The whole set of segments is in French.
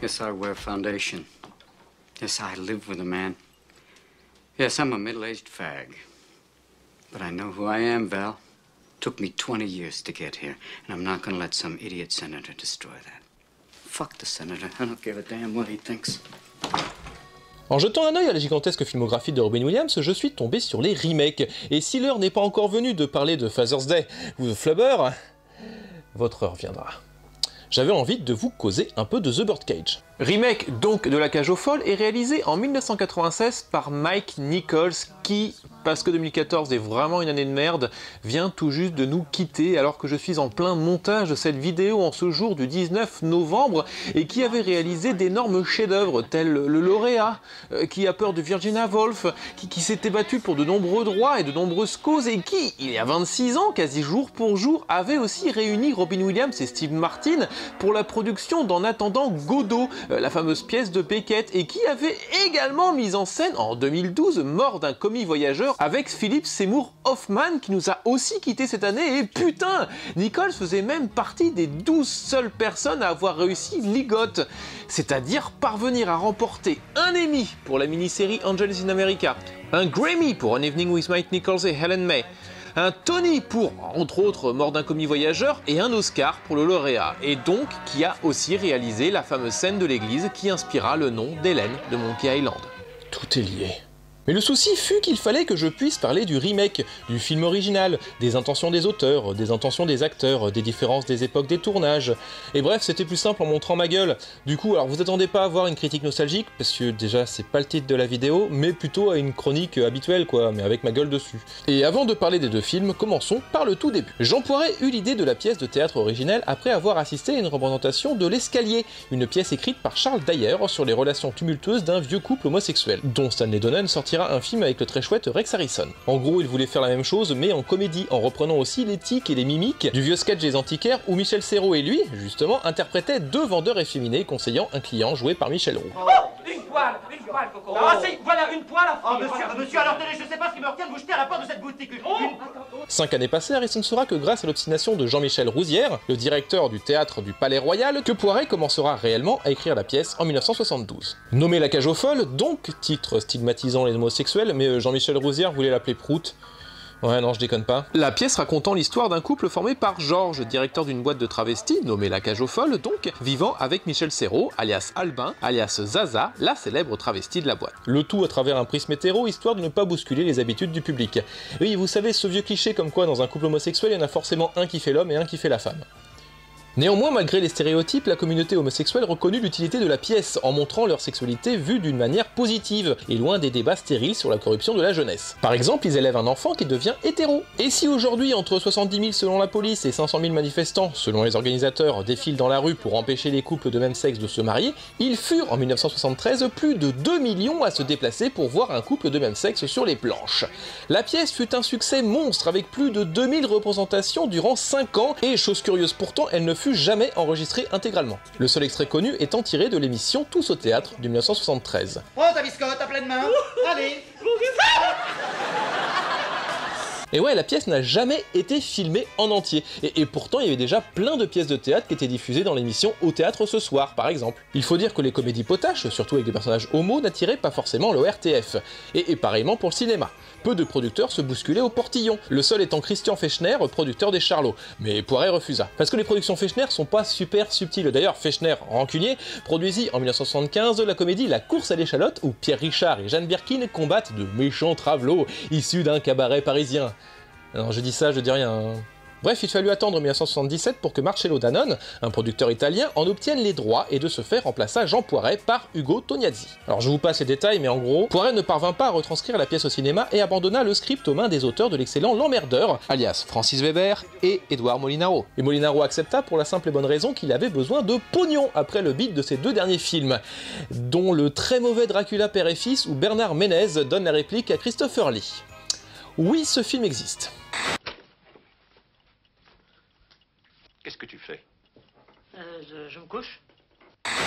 Yes, I wear foundation. Yes, I live with a man. Yes, I'm a middle-aged fag. But I know who I am, Val. Took me 20 years to get here, and I'm not gonna let some idiot senator destroy that. Fuck the senator. I don't give a damn what he thinks. En jetant un œil à la gigantesque filmographie de Robin Williams, je suis tombé sur les remakes. Et si l'heure n'est pas encore venue de parler de Father's Day ou de Flubber, votre heure viendra. J'avais envie de vous causer un peu de The Birdcage. Remake donc de La Cage aux Folles est réalisé en 1996 par Mike Nichols qui, parce que 2014 est vraiment une année de merde, vient tout juste de nous quitter alors que je suis en plein montage de cette vidéo en ce jour du 19 novembre et qui avait réalisé d'énormes chefs-d'œuvre tels Le Lauréat, Qui a peur de Virginia Woolf, qui s'était battu pour de nombreux droits et de nombreuses causes et qui, il y a 26 ans, quasi jour pour jour, avait aussi réuni Robin Williams et Steve Martin pour la production d'En attendant Godot, la fameuse pièce de Beckett, et qui avait également mis en scène en 2012 Mort d'un commis voyageur avec Philip Seymour Hoffman qui nous a aussi quitté cette année. Et putain, Nichols faisait même partie des 12 seules personnes à avoir réussi l'IGOT, c'est-à-dire parvenir à remporter un Emmy pour la mini-série Angels in America, un Grammy pour An Evening with Mike Nichols et Helen May, un Tony pour, entre autres, Mort d'un commis voyageur, et un Oscar pour Le Lauréat, et donc qui a aussi réalisé la fameuse scène de l'église qui inspira le nom d'Hélène de Monkey Island. Tout est lié. Mais le souci fut qu'il fallait que je puisse parler du remake, du film original, des intentions des auteurs, des intentions des acteurs, des différences des époques des tournages. Et bref, c'était plus simple en montrant ma gueule. Du coup, alors vous attendez pas à voir une critique nostalgique, parce que déjà c'est pas le titre de la vidéo, mais plutôt à une chronique habituelle quoi, mais avec ma gueule dessus. Et avant de parler des deux films, commençons par le tout début. Jean Poiret eut l'idée de la pièce de théâtre originelle après avoir assisté à une représentation de L'Escalier, une pièce écrite par Charles Dyer sur les relations tumultueuses d'un vieux couple homosexuel, dont Stanley Donen sortira un film avec le très chouette Rex Harrison. En gros, il voulait faire la même chose, mais en comédie, en reprenant aussi les tics et les mimiques du vieux sketch des Antiquaires où Michel Serrault et lui, justement, interprétaient deux vendeurs efféminés conseillant un client joué par Michel Roux. Oh, une poêle, Coco. Ah, si, voilà, une poêle à frire. Oh, monsieur, alors tenez, je sais pas ce qui me retient de vous jeter à la porte de cette boutique. 5 années passées, Harrison saura que grâce à l'obstination de Jean-Michel Rouzière, le directeur du théâtre du Palais Royal, que Poiret commencera réellement à écrire la pièce en 1972. Nommée La Cage aux Folles, donc, titre stigmatisant les homosexuels, mais Jean-Michel Rouzière voulait l'appeler Prout. Ouais, non, je déconne pas. La pièce racontant l'histoire d'un couple formé par Georges, directeur d'une boîte de travestis, nommée La Cage aux Folles, donc, vivant avec Michel Serrault, alias Albin, alias Zaza, la célèbre travestie de la boîte. Le tout à travers un prisme hétéro, histoire de ne pas bousculer les habitudes du public. Oui, vous savez, ce vieux cliché comme quoi dans un couple homosexuel, il y en a forcément un qui fait l'homme et un qui fait la femme. Néanmoins, malgré les stéréotypes, la communauté homosexuelle reconnut l'utilité de la pièce, en montrant leur sexualité vue d'une manière positive, et loin des débats stériles sur la corruption de la jeunesse. Par exemple, ils élèvent un enfant qui devient hétéro. Et si aujourd'hui, entre 70 000 selon la police et 500 000 manifestants, selon les organisateurs, défilent dans la rue pour empêcher les couples de même sexe de se marier, ils furent en 1973 plus de 2 millions à se déplacer pour voir un couple de même sexe sur les planches. La pièce fut un succès monstre avec plus de 2000 représentations durant 5 ans, et chose curieuse pourtant, elle ne fut jamais enregistré intégralement. Le seul extrait connu étant tiré de l'émission Tous au théâtre de 1973. Prends ta biscotte à pleine main. Allez. Et ouais, la pièce n'a jamais été filmée en entier, et pourtant il y avait déjà plein de pièces de théâtre qui étaient diffusées dans l'émission Au théâtre ce soir, par exemple. Il faut dire que les comédies potaches, surtout avec des personnages homo, n'attiraient pas forcément le RTF, et pareillement pour le cinéma. Peu de producteurs se bousculaient au portillon, le seul étant Christian Fechner, producteur des Charlots, mais Poiret refusa. Parce que les productions Fechner sont pas super subtiles. D'ailleurs, Fechner, rancunier, produisit en 1975 la comédie La course à l'échalote où Pierre Richard et Jeanne Birkin combattent de méchants travelots issus d'un cabaret parisien. Alors je dis ça, je dis rien. Hein. Bref, il fallut attendre 1977 pour que Marcello Danone, un producteur italien, en obtienne les droits et de ce fait remplaça Jean Poiret par Ugo Tognazzi. Alors je vous passe les détails, mais en gros, Poiret ne parvint pas à retranscrire la pièce au cinéma et abandonna le script aux mains des auteurs de l'excellent L'Emmerdeur, alias Francis Weber et Édouard Molinaro. Et Molinaro accepta pour la simple et bonne raison qu'il avait besoin de pognon après le beat de ses deux derniers films, dont le très mauvais Dracula père et fils où Bernard Ménez donne la réplique à Christopher Lee. Oui, ce film existe. Qu'est-ce que tu fais? Je me couche.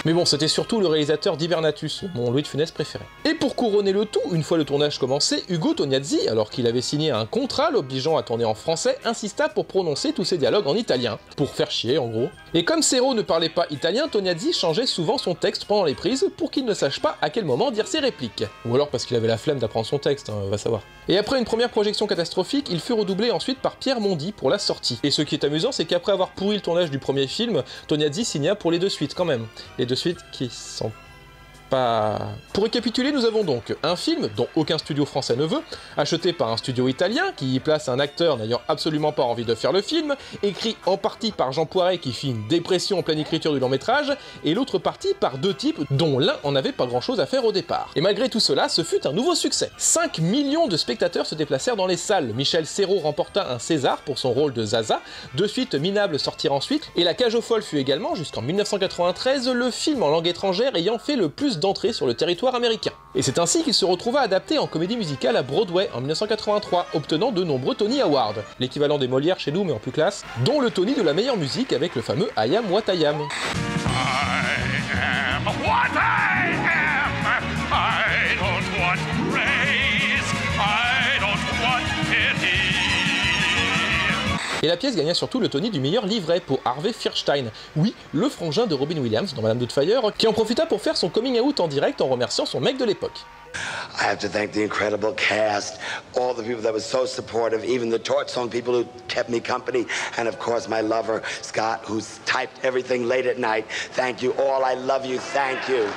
Mais bon, c'était surtout le réalisateur d'Hibernatus, mon Louis de Funès préféré. Et pour couronner le tout, une fois le tournage commencé, Ugo Tognazzi, alors qu'il avait signé un contrat l'obligeant à tourner en français, insista pour prononcer tous ses dialogues en italien, pour faire chier en gros. Et comme Serrault ne parlait pas italien, Tognazzi changeait souvent son texte pendant les prises pour qu'il ne sache pas à quel moment dire ses répliques. Ou alors parce qu'il avait la flemme d'apprendre son texte, hein, va savoir. Et après une première projection catastrophique, il fut redoublé ensuite par Pierre Mondy pour la sortie. Et ce qui est amusant, c'est qu'après avoir pourri le tournage du premier film, Tognazzi signa pour les deux suites quand même. Les deux suites qui sont pas... Pour récapituler, nous avons donc un film dont aucun studio français ne veut, acheté par un studio italien qui y place un acteur n'ayant absolument pas envie de faire le film, écrit en partie par Jean Poiret qui fit une dépression en pleine écriture du long métrage, et l'autre partie par deux types dont l'un en avait pas grand chose à faire au départ. Et malgré tout cela, ce fut un nouveau succès. 5 millions de spectateurs se déplacèrent dans les salles, Michel Serrault remporta un César pour son rôle de Zaza, deux suites minables sortirent ensuite, et La Cage aux folles fut également, jusqu'en 1993, le film en langue étrangère ayant fait le plus d'entrées sur le territoire américain. Et c'est ainsi qu'il se retrouva adapté en comédie musicale à Broadway en 1983, obtenant de nombreux Tony Awards, l'équivalent des Molières chez nous mais en plus classe, dont le Tony de la meilleure musique avec le fameux I Am What I Am. Et la pièce gagna surtout le Tony du meilleur livret pour Harvey Fierstein, oui, le frangin de Robin Williams dans Madame Doubtfire, qui en profita pour faire son coming out en direct en remerciant son mec de l'époque. I have to thank the incredible cast, all the people that were so supportive, even the Torch Song people who kept me company, and of course my lover, Scott, who's typed everything late at night. Thank you all, I love you, thank you.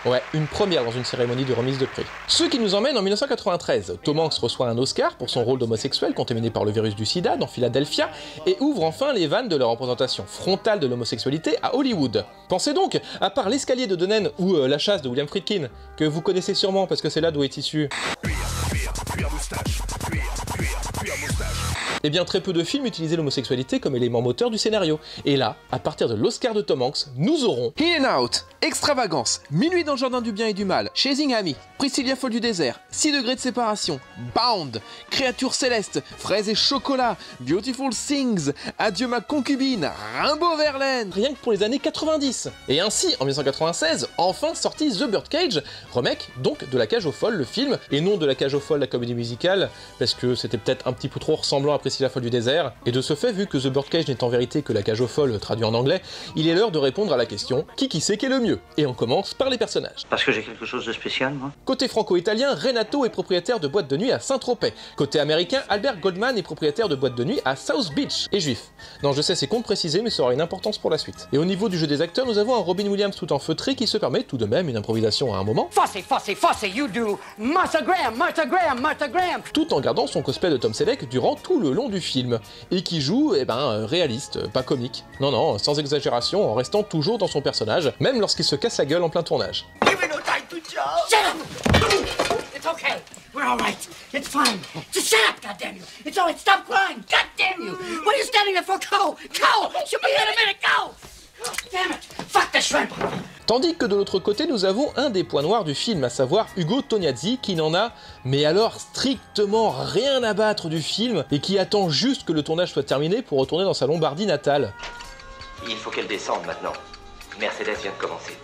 Ouais, une première dans une cérémonie de remise de prix. Ce qui nous emmène en 1993. Tom Hanks reçoit un Oscar pour son rôle d'homosexuel contaminé par le virus du sida dans Philadelphia et ouvre enfin les vannes de la représentation frontale de l'homosexualité à Hollywood. Pensez donc, à part l'escalier de Donen ou La chasse de William Friedkin, que vous connaissez sûrement parce que c'est là d'où est issu. Eh bien, très peu de films utilisaient l'homosexualité comme élément moteur du scénario. Et là, à partir de l'Oscar de Tom Hanks, nous aurons In and Out, Extravagance, Minuit dans le jardin du bien et du mal, Chasing Amy, Priscilla folle du désert, 6 degrés de séparation, Bound, Créatures célestes, Fraises et chocolat, Beautiful Things, Adieu ma concubine, Rimbaud Verlaine, rien que pour les années 90. Et ainsi, en 1996, enfin sorti The Birdcage, remake donc de La Cage aux folles, le film, et non de La Cage aux folles, la comédie musicale, parce que c'était peut-être un petit peu trop ressemblant à Priscilla folle du désert. Et de ce fait, vu que The Birdcage n'est en vérité que La Cage aux folles traduit en anglais, il est l'heure de répondre à la question qui sait qui est le mieux. Et on commence par les personnages. Parce que j'ai quelque chose de spécial, moi. Côté franco-italien, Renato est propriétaire de boîte de nuit à Saint-Tropez. Côté américain, Albert Goldman est propriétaire de boîte de nuit à South Beach. Et juif. Non, je sais, c'est con de préciser, mais ça aura une importance pour la suite. Et au niveau du jeu des acteurs, nous avons un Robin Williams tout en feutré qui se permet tout de même une improvisation à un moment. Fosse, you do Martha Graham. Tout en gardant son cosplay de Tom Selleck durant tout le long du film. Et qui joue, réaliste, pas comique. Non, sans exagération, en restant toujours dans son personnage, même lorsqu'il se casse la gueule en plein tournage. Shut up! It's okay. We're all right. It's fine. Just shut up, goddamn you. It's all right. Stop crying. Goddamn you. What are you standing there for? Go! She'll be here in a minute. Go! Damn it. Fuck the shrimp. Tandis que de l'autre côté, nous avons un des points noirs du film, à savoir Ugo Tognazzi, qui n'en a, mais alors strictement rien à battre du film, et qui attend juste que le tournage soit terminé pour retourner dans sa Lombardie natale. Il faut qu'elle descende maintenant. Mercedes vient de commencer.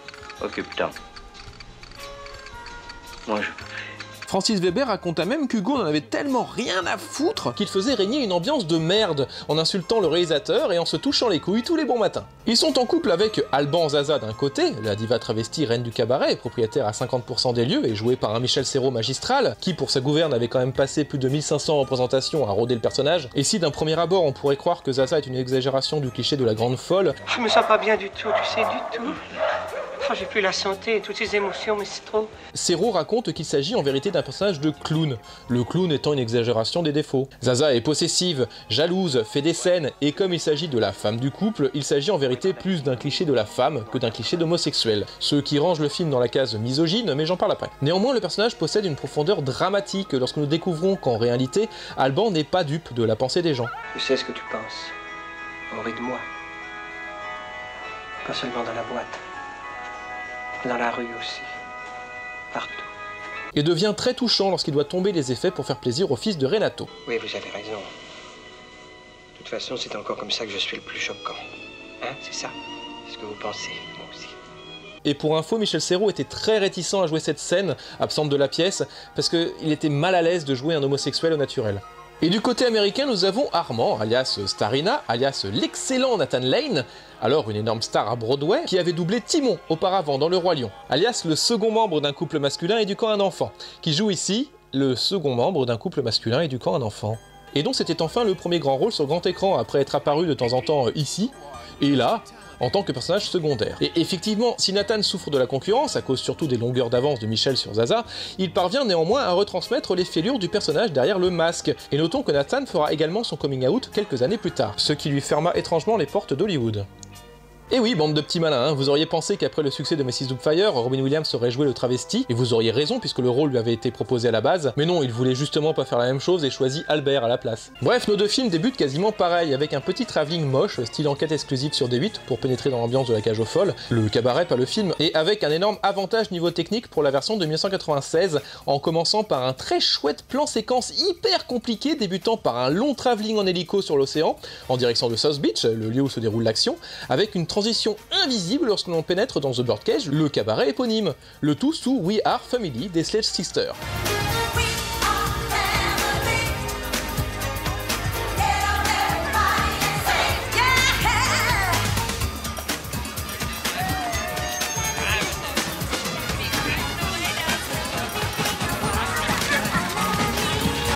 Occupe-toi. Moi, je... Francis Weber raconta même qu'Hugo n'en avait tellement rien à foutre qu'il faisait régner une ambiance de merde en insultant le réalisateur et en se touchant les couilles tous les bons matins. Ils sont en couple avec Alban Zaza d'un côté, la diva travestie reine du cabaret, propriétaire à 50% des lieux et jouée par un Michel Serrault magistral, qui pour sa gouverne avait quand même passé plus de 1500 représentations à rôder le personnage, et si d'un premier abord on pourrait croire que Zaza est une exagération du cliché de la grande folle... Je me sens pas bien du tout, tu sais, du tout. Oh, j'ai plus la santé et toutes ces émotions, mais c'est trop. Serrault raconte qu'il s'agit en vérité d'un personnage de clown, le clown étant une exagération des défauts. Zaza est possessive, jalouse, fait des scènes, et comme il s'agit de la femme du couple, il s'agit en vérité plus d'un cliché de la femme que d'un cliché d'homosexuel, ce qui range le film dans la case misogyne, mais j'en parle après. Néanmoins, le personnage possède une profondeur dramatique lorsque nous découvrons qu'en réalité, Alban n'est pas dupe de la pensée des gens. Je sais ce que tu penses. Henri de moi. Pas seulement dans la boîte. Dans la rue aussi. Partout. Et devient très touchant lorsqu'il doit tomber les effets pour faire plaisir au fils de Renato. Oui, vous avez raison. toute façon, c'est encore comme ça que je suis le plus choquant. Hein, c'est ça? C'est ce que vous pensez, moi aussi. Et pour info, Michel Serrault était très réticent à jouer cette scène, absente de la pièce, parce qu'il était mal à l'aise de jouer un homosexuel au naturel. Et du côté américain, nous avons Armand, alias Starina, alias l'excellent Nathan Lane, alors une énorme star à Broadway, qui avait doublé Timon auparavant dans Le Roi Lion, alias le second membre d'un couple masculin éduquant un enfant, qui joue ici le second membre d'un couple masculin éduquant un enfant. Et donc c'était enfin le premier grand rôle sur grand écran, après être apparu de temps en temps ici, et là, en tant que personnage secondaire. Et effectivement, si Nathan souffre de la concurrence, à cause surtout des longueurs d'avance de Michel sur Zaza, il parvient néanmoins à retransmettre les fêlures du personnage derrière le masque. Et notons que Nathan fera également son coming out quelques années plus tard, ce qui lui ferma étrangement les portes d'Hollywood. Et oui, bande de petits malins, hein. Vous auriez pensé qu'après le succès de Mrs. Doubtfire, Robin Williams aurait joué le travesti, et vous auriez raison puisque le rôle lui avait été proposé à la base, mais non, il voulait justement pas faire la même chose et choisit Albert à la place. Bref, nos deux films débutent quasiment pareil, avec un petit travelling moche, style enquête exclusive sur D8, pour pénétrer dans l'ambiance de La Cage aux Folles, le cabaret pas le film, et avec un énorme avantage niveau technique pour la version de 1996, en commençant par un très chouette plan séquence hyper compliqué, débutant par un long travelling en hélico sur l'océan, en direction de South Beach, le lieu où se déroule l'action, avec une transition invisible lorsque l'on pénètre dans The Birdcage, le cabaret éponyme. Le tout sous We Are Family des Sledge Sisters.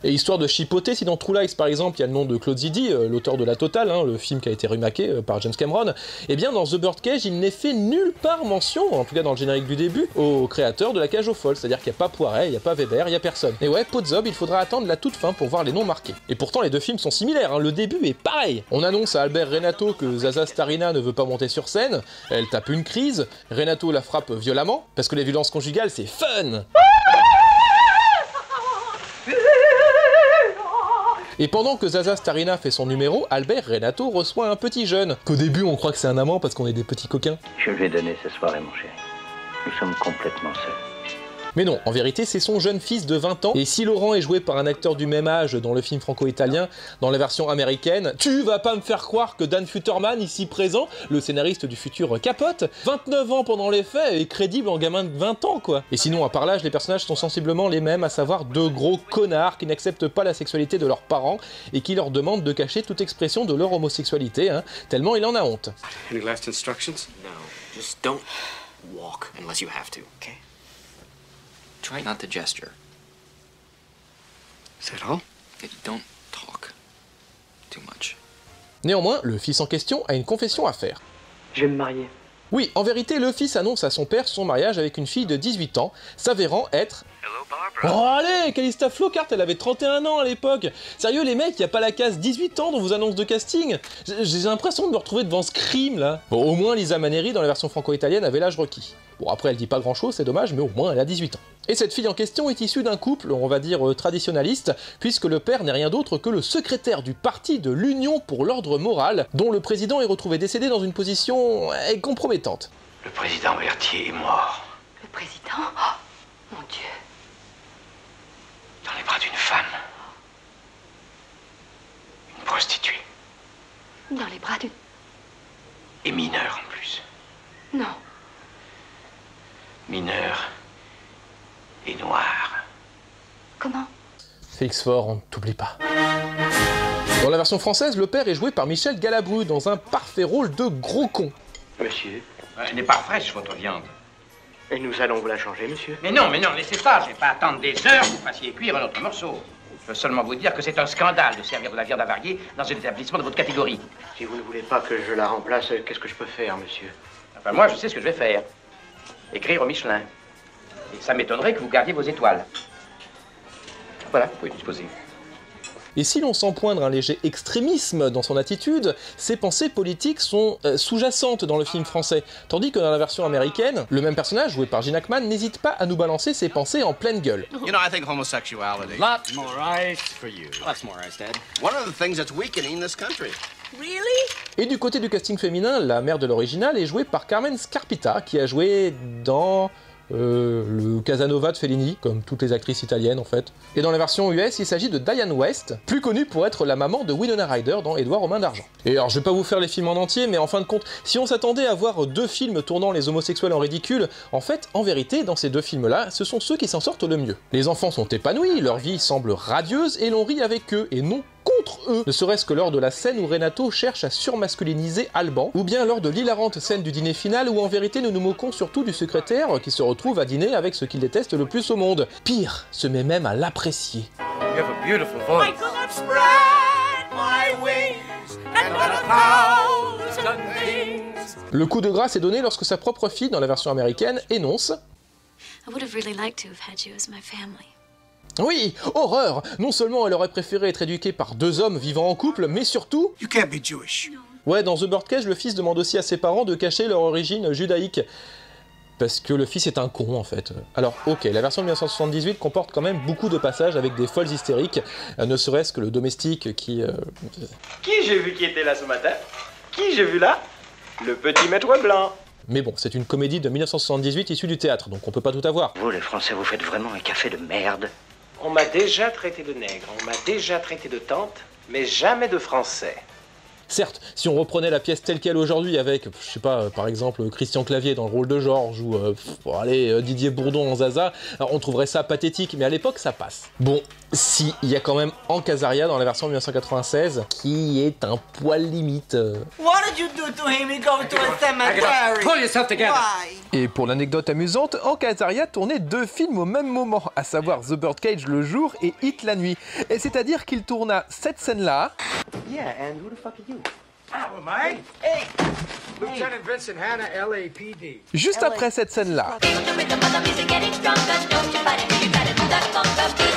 Et histoire de chipoter, si dans True Lies par exemple il y a le nom de Claude Zidi, l'auteur de La Totale, hein, le film qui a été remaké par James Cameron, et bien dans The Birdcage il n'est fait nulle part mention, en tout cas dans le générique du début, au créateur de La Cage aux Folles, c'est-à-dire qu'il n'y a pas Poiret, il n'y a pas Weber, il n'y a personne. Et ouais, Podzob, il faudra attendre la toute fin pour voir les noms marqués. Et pourtant les deux films sont similaires, hein, le début est pareil. On annonce à Albert Renato que Zaza Starina ne veut pas monter sur scène, elle tape une crise, Renato la frappe violemment, parce que les violences conjugales c'est fun. Et pendant que Zaza Starina fait son numéro, Albert Renato reçoit un petit jeune. Qu'au début on croit que c'est un amant parce qu'on est des petits coquins. Je lui ai donné ce soir, mon chéri. Nous sommes complètement seuls. Mais non, en vérité c'est son jeune fils de 20 ans, et si Laurent est joué par un acteur du même âge dans le film franco-italien, dans la version américaine, tu vas pas me faire croire que Dan Futterman, ici présent, le scénariste du futur Capote, 29 ans pendant les faits, est crédible en gamin de 20 ans quoi. Et sinon à part l'âge, les personnages sont sensiblement les mêmes, à savoir deux gros connards qui n'acceptent pas la sexualité de leurs parents, et qui leur demandent de cacher toute expression de leur homosexualité, hein, tellement il en a honte. Any last instructions? No, just don't walk unless you have to, okay? Try not to gesture. Is that all? If you don't talk too much. Néanmoins, le fils en question a une confession à faire. Je vais me marier. Oui, en vérité, le fils annonce à son père son mariage avec une fille de 18 ans, s'avérant être... Oh allez, Calista Flockhart, elle avait 31 ans à l'époque. Sérieux les mecs, y a pas la case 18 ans dans vos annonces de casting. J'ai l'impression de me retrouver devant Scream là. Bon, au moins Lisa Maneri dans la version franco-italienne avait l'âge requis. Bon après elle dit pas grand chose, c'est dommage, mais au moins elle a 18 ans. Et cette fille en question est issue d'un couple, on va dire traditionnaliste, puisque le père n'est rien d'autre que le secrétaire du parti de l'Union pour l'ordre moral, dont le président est retrouvé décédé dans une position compromettante. Le président Berthier est mort. Le président? Oh, mon Dieu. Dans les bras d'une femme. Une prostituée. Dans les bras d'une... Et mineure en plus. Non. Mineure et noire. Comment? Félix Faure, on ne t'oublie pas. Dans la version française, le père est joué par Michel Galabru dans un parfait rôle de gros con. Monsieur. Elle n'est pas fraîche, votre viande. Et nous allons vous la changer, monsieur. Mais non, laissez ça. Je vais pas attendre des heures que vous fassiez cuire un autre morceau. Je peux seulement vous dire que c'est un scandale de servir de la viande avariée dans un établissement de votre catégorie. Si vous ne voulez pas que je la remplace, qu'est-ce que je peux faire, monsieur? Enfin, moi, je sais ce que je vais faire. Écrire au Michelin. Et ça m'étonnerait que vous gardiez vos étoiles. Voilà, vous pouvez disposer. Et si l'on sent poindre un léger extrémisme dans son attitude, ses pensées politiques sont sous-jacentes dans le film français, tandis que dans la version américaine, le même personnage, joué par Gene Hackman, n'hésite pas à nous balancer ses pensées en pleine gueule. You know, I think homosexuality... Lots more ice for you. Lots more ice, Dad. One of the things that's weakening this country. Really? Et du côté du casting féminin, la mère de l'original est jouée par Carmen Scarpita, qui a joué dans le Casanova de Fellini, comme toutes les actrices italiennes en fait. Et dans la version US, il s'agit de Diane West, plus connue pour être la maman de Winona Ryder dans Édouard aux mains d'argent. Et alors je vais pas vous faire les films en entier, mais en fin de compte, si on s'attendait à voir 2 films tournant les homosexuels en ridicule, en fait, en vérité, dans ces 2 films-là, ce sont ceux qui s'en sortent le mieux. Les enfants sont épanouis, leur vie semble radieuse, et l'on rit avec eux, et non contre eux, ne serait-ce que lors de la scène où Renato cherche à surmasculiniser Alban, ou bien lors de l'hilarante scène du dîner final où en vérité nous nous moquons surtout du secrétaire qui se retrouve à dîner avec ce qu'il déteste le plus au monde. Pire, se met même à l'apprécier. You have a beautiful voice. I could have spread my wings and done 1,000 things. Le coup de grâce est donné lorsque sa propre fille, dans la version américaine, énonce I would have really liked to have had you as my family. Oui, horreur! Non seulement elle aurait préféré être éduquée par 2 hommes vivant en couple, mais surtout... You can't be Jewish. Ouais, dans The Birdcage, le fils demande aussi à ses parents de cacher leur origine judaïque. Parce que le fils est un con, en fait. Alors, ok, la version de 1978 comporte quand même beaucoup de passages avec des folles hystériques, ne serait-ce que le domestique qui... Qui j'ai vu qui était là ce matin? Qui j'ai vu là? Le petit maître blanc. Mais bon, c'est une comédie de 1978 issue du théâtre, donc on peut pas tout avoir. Vous, les Français, vous faites vraiment un café de merde. On m'a déjà traité de nègre, on m'a déjà traité de tante, mais jamais de français. Certes, si on reprenait la pièce telle qu'elle aujourd'hui avec, je sais pas, par exemple Christian Clavier dans le rôle de Georges ou Didier Bourdon en Zaza, on trouverait ça pathétique, mais à l'époque ça passe. Bon, si, il y a quand même Hank Azaria dans la version 1996 qui est un poil limite. What did you do to him? He go to a cemetery. Pull yourself together. Why? Et pour l'anecdote amusante, Hank Azaria tournait 2 films au même moment, à savoir The Birdcage le jour et Hit la nuit. Et c'est-à-dire qu'il tourna cette scène-là. Yeah, and who the fuck are you? Oh, Mike. Hey. Lieutenant Vincent Hanna, LAPD. Juste après cette scène-là.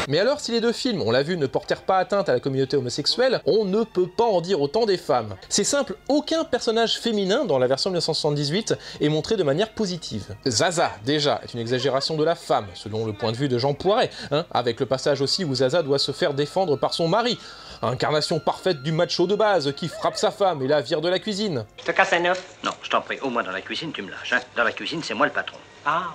Mais alors, si les 2 films, on l'a vu, ne portèrent pas atteinte à la communauté homosexuelle, on ne peut pas en dire autant des femmes. C'est simple, aucun personnage féminin dans la version 1978 est montré de manière positive. Zaza, déjà, est une exagération de la femme, selon le point de vue de Jean Poiret, avec le passage aussi où Zaza doit se faire défendre par son mari. Incarnation parfaite du macho de base qui frappe sa femme et la vire de la cuisine. Je te casse un œuf? Non, je t'en prie, au moins dans la cuisine, tu me lâches. Hein. Dans la cuisine, c'est moi le patron. Ah,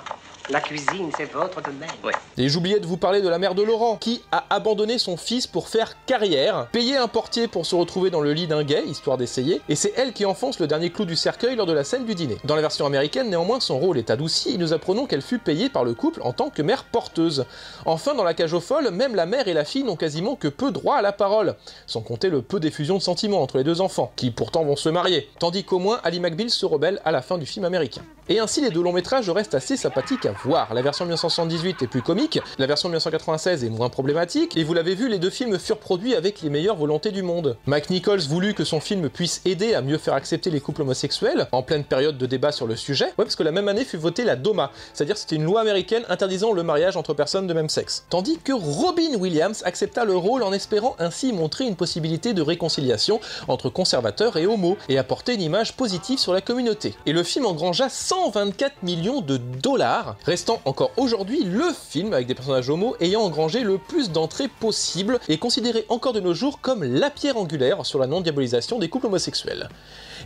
la cuisine, c'est votre domaine. Oui. Et j'oubliais de vous parler de la mère de Laurent, qui a abandonné son fils pour faire carrière, payé un portier pour se retrouver dans le lit d'un gay, histoire d'essayer, et c'est elle qui enfonce le dernier clou du cercueil lors de la scène du dîner. Dans la version américaine, néanmoins, son rôle est adouci, et nous apprenons qu'elle fut payée par le couple en tant que mère porteuse. Enfin, dans La Cage aux folles, même la mère et la fille n'ont quasiment que peu droit à la parole, sans compter le peu d'effusion de sentiments entre les 2 enfants, qui pourtant vont se marier, tandis qu'au moins Ali McBeal se rebelle à la fin du film américain. Et ainsi, les 2 longs métrages restent assez sympathiques à voir. La version 1978 est plus comique, la version 1996 est moins problématique, et vous l'avez vu, les 2 films furent produits avec les meilleures volontés du monde. Mike Nichols voulut que son film puisse aider à mieux faire accepter les couples homosexuels, en pleine période de débat sur le sujet, parce que la même année fut votée la DOMA, c'est-à-dire c'était une loi américaine interdisant le mariage entre personnes de même sexe. Tandis que Robin Williams accepta le rôle en espérant ainsi montrer une possibilité de réconciliation entre conservateurs et homos, et apporter une image positive sur la communauté. Et le film engrangea 124 millions de $, restant encore aujourd'hui le film avec des personnages homos ayant engrangé le plus d'entrées possible et considéré encore de nos jours comme la pierre angulaire sur la non-diabolisation des couples homosexuels.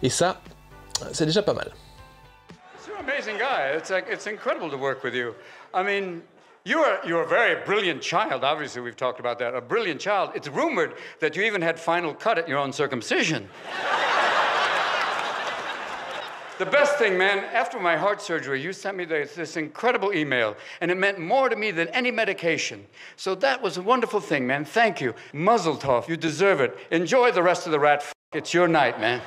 Et ça, c'est déjà pas mal. You're an amazing guy. It's incredible to work with you. I mean, you're a very brilliant child. Obviously, we've talked about that. A brilliant child. It's rumored that you even had final cut at your own circumcision. The best thing, man, after my heart surgery, you sent me this incredible email, and it meant more to me than any medication. So that was a wonderful thing, man. Thank you. Muzzle tough. You deserve it. Enjoy the rest of the rat f***. It's your night, man.